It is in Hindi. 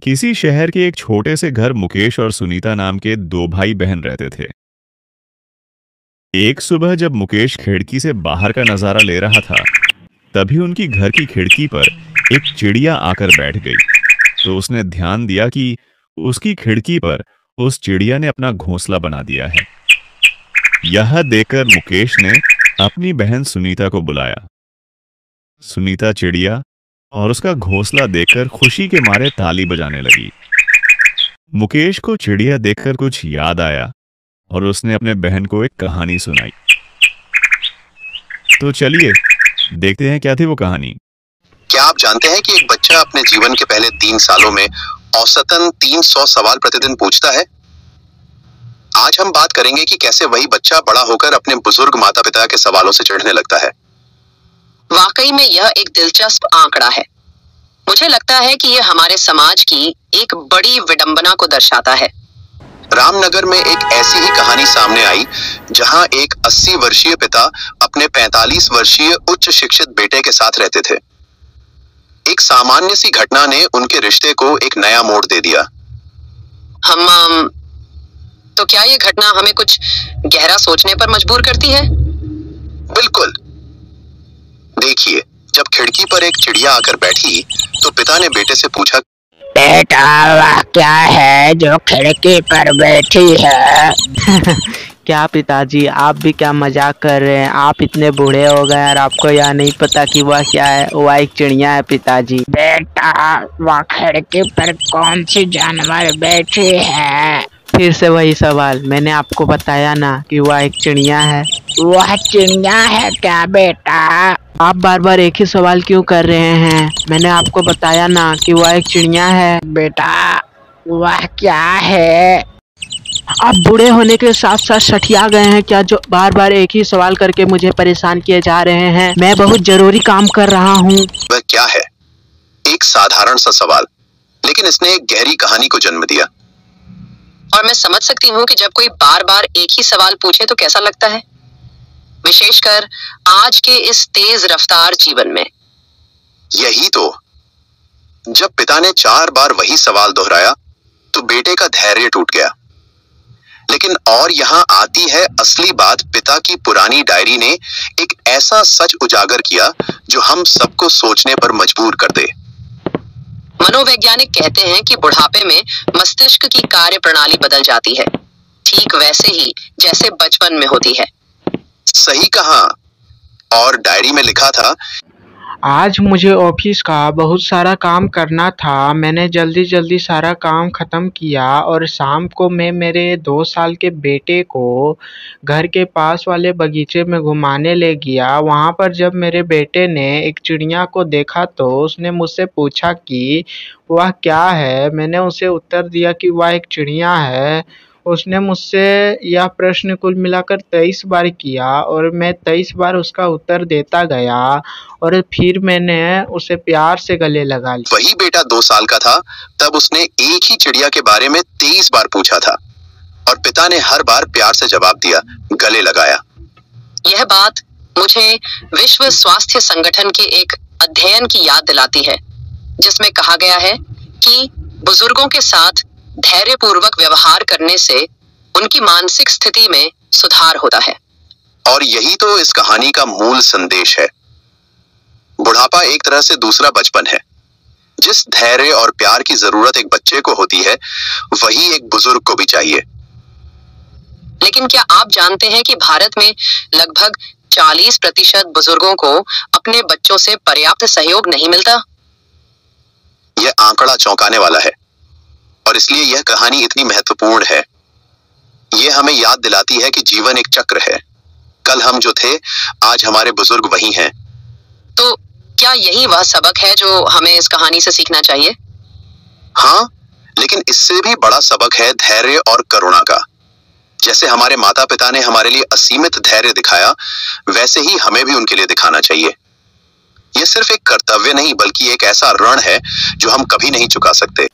किसी शहर के एक छोटे से घर मुकेश और सुनीता नाम के दो भाई बहन रहते थे। एक सुबह जब मुकेश खिड़की से बाहर का नजारा ले रहा था, तभी उनकी घर की खिड़की पर एक चिड़िया आकर बैठ गई। तो उसने ध्यान दिया कि उसकी खिड़की पर उस चिड़िया ने अपना घोंसला बना दिया है। यह देखकर मुकेश ने अपनी बहन सुनीता को बुलाया। सुनीता चिड़िया और उसका घोंसला देखकर खुशी के मारे ताली बजाने लगी। मुकेश को चिड़िया देखकर कुछ याद आया और उसने अपने बहन को एक कहानी सुनाई। तो चलिए देखते हैं क्या थी वो कहानी। क्या आप जानते हैं कि एक बच्चा अपने जीवन के पहले 3 सालों में औसतन 300 सवाल प्रतिदिन पूछता है? आज हम बात करेंगे कि कैसे वही बच्चा बड़ा होकर अपने बुजुर्ग माता पिता के सवालों से चिढ़ने लगता है। वाकई में यह एक दिलचस्प आंकड़ा है। मुझे लगता है कि यह हमारे समाज की एक बड़ी विडंबना को दर्शाता है। रामनगर में एक ऐसी ही कहानी सामने आई जहां एक 80 वर्षीय पिता अपने 45 वर्षीय उच्च शिक्षित बेटे के साथ रहते थे। एक सामान्य सी घटना ने उनके रिश्ते को एक नया मोड़ दे दिया। तो क्या यह घटना हमें कुछ गहरा सोचने पर मजबूर करती है? बिल्कुल। देखिए, जब खिड़की पर एक चिड़िया आकर बैठी तो पिता ने बेटे से पूछा, बेटा वह क्या है जो खिड़की पर बैठी है? क्या पिताजी, आप भी क्या मजाक कर रहे हैं? आप इतने बूढ़े हो गए और आपको यह नहीं पता कि वह क्या है? वह एक चिड़िया है पिताजी। बेटा वह खिड़की पर कौन सी जानवर बैठी है? फिर से वही सवाल। मैंने आपको बताया ना कि वह एक चिड़िया है। वह चिड़िया है क्या बेटा? आप बार बार एक ही सवाल क्यों कर रहे हैं? मैंने आपको बताया ना कि वह एक चिड़िया है। बेटा वह क्या है? आप बूढ़े होने के साथ साथ सठिया गए हैं क्या, जो बार बार एक ही सवाल करके मुझे परेशान किए जा रहे हैं? मैं बहुत जरूरी काम कर रहा हूँ। वह क्या है? एक साधारण सा सवाल, लेकिन इसने एक गहरी कहानी को जन्म दिया। और मैं समझ सकती हूँ कि जब कोई बार बार एक ही सवाल पूछे तो कैसा लगता है, विशेषकर आज के इस तेज रफ्तार जीवन में। यही तो। जब पिता ने 4 बार वही सवाल दोहराया तो बेटे का धैर्य टूट गया। लेकिन और यहाँ आती है असली बात। पिता की पुरानी डायरी ने एक ऐसा सच उजागर किया जो हम सबको सोचने पर मजबूर कर दे। मनोवैज्ञानिक कहते हैं कि बुढ़ापे में मस्तिष्क की कार्य प्रणाली बदल जाती है, ठीक वैसे ही जैसे बचपन में होती है। सही कहा। और डायरी में लिखा था, आज मुझे ऑफिस का बहुत सारा काम करना था। मैंने जल्दी जल्दी सारा काम खत्म किया और शाम को मैं मेरे 2 साल के बेटे को घर के पास वाले बगीचे में घुमाने ले गया। वहाँ पर जब मेरे बेटे ने एक चिड़िया को देखा तो उसने मुझसे पूछा कि वह क्या है। मैंने उसे उत्तर दिया कि वह एक चिड़िया है। उसने मुझसे यह प्रश्न कुल मिलाकर 23 बार किया और मैं 23 बार उसका उत्तर देता गया और फिर मैंने उसे प्यार से गले लगा लिया। वही बेटा 2 साल का था तब उसने एक ही चिड़िया के बारे में 23 बार पूछा था और पिता ने हर बार प्यार से जवाब दिया, गले लगाया। यह बात मुझे विश्व स्वास्थ्य संगठन के एक अध्ययन की याद दिलाती है, जिसमें कहा गया है कि बुजुर्गों के साथ धैर्यपूर्वक व्यवहार करने से उनकी मानसिक स्थिति में सुधार होता है। और यही तो इस कहानी का मूल संदेश है। बुढ़ापा एक तरह से दूसरा बचपन है। जिस धैर्य और प्यार की जरूरत एक बच्चे को होती है, वही एक बुजुर्ग को भी चाहिए। लेकिन क्या आप जानते हैं कि भारत में लगभग 40% बुजुर्गों को अपने बच्चों से पर्याप्त सहयोग नहीं मिलता? यह आंकड़ा चौंकाने वाला है और इसलिए यह कहानी इतनी महत्वपूर्ण है। यह हमें याद दिलाती है कि जीवन एक चक्र है। कल हम जो थे, आज हमारे बुजुर्ग वही हैं। तो क्या यही वह सबक है जो हमें इस कहानी से सीखना चाहिए? हाँ, लेकिन इससे भी बड़ा सबक है धैर्य और करुणा का। जैसे हमारे माता पिता ने हमारे लिए असीमित धैर्य दिखाया, वैसे ही हमें भी उनके लिए दिखाना चाहिए। यह सिर्फ एक कर्तव्य नहीं, बल्कि एक ऐसा ऋण है जो हम कभी नहीं चुका सकते।